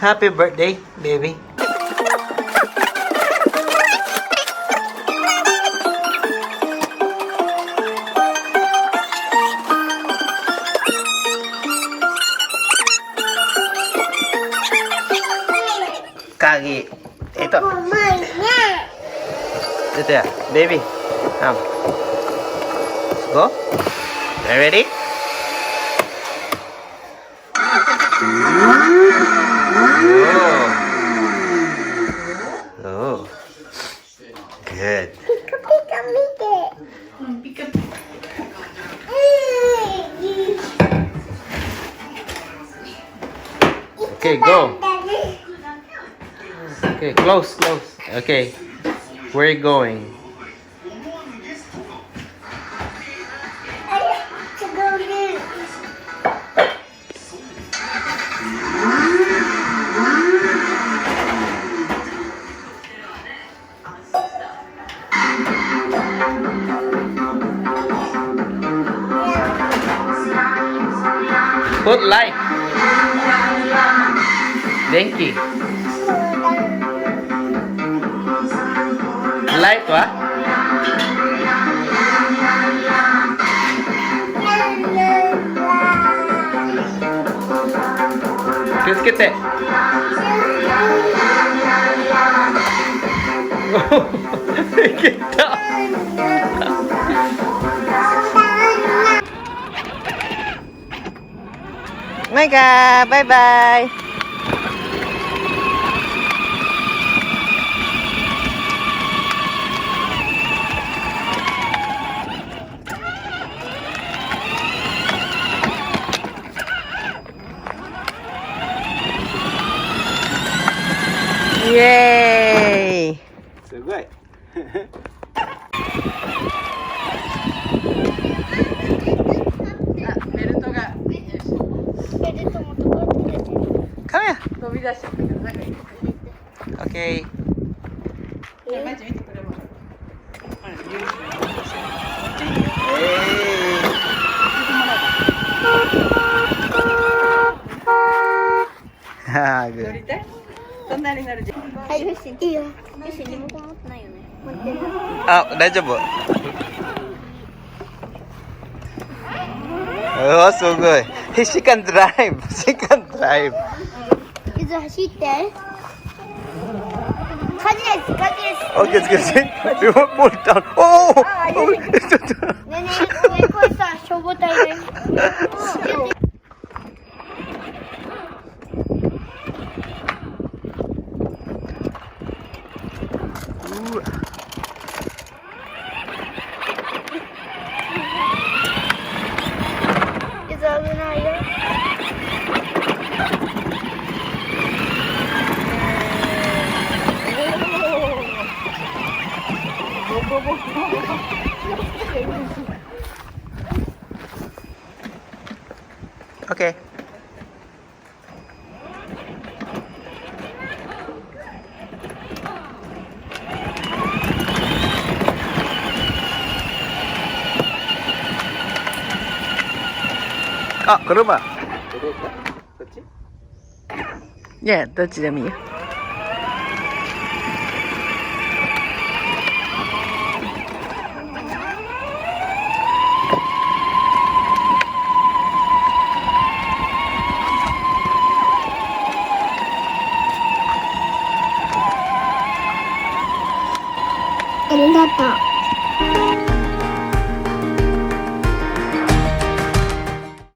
Happy birthday, baby. Kaki. Ito. Ito ya, baby. Come. Let's go. You ready? Oh. Good. Okay, go. Okay, close. Okay. Where are you going? Put light. Denki. Light wa? Kiskite. Kita. Micah, bye-bye. Yay! すごい。ベルトが Come here. 飛び出しちゃったから中に Okay. マジ見てこれもほら許して乗 Good. りたいそんなに乗るじゃんはい、よし、いいよ。よし、リモコン持ってないよね。持ってる。Ah, 大丈夫。Oh, so good. Hey, she can drive. She can drive. ゆず走って。火事です、火事です。 Okay, let's get it. We won't pull it down. Oh! Oh! ねえねえ、上これさ、消防隊で。ゆず危ないよ。Okay. Ah, kuruma. こっち？ Yeah, どっちでもいいよ。ありがとう。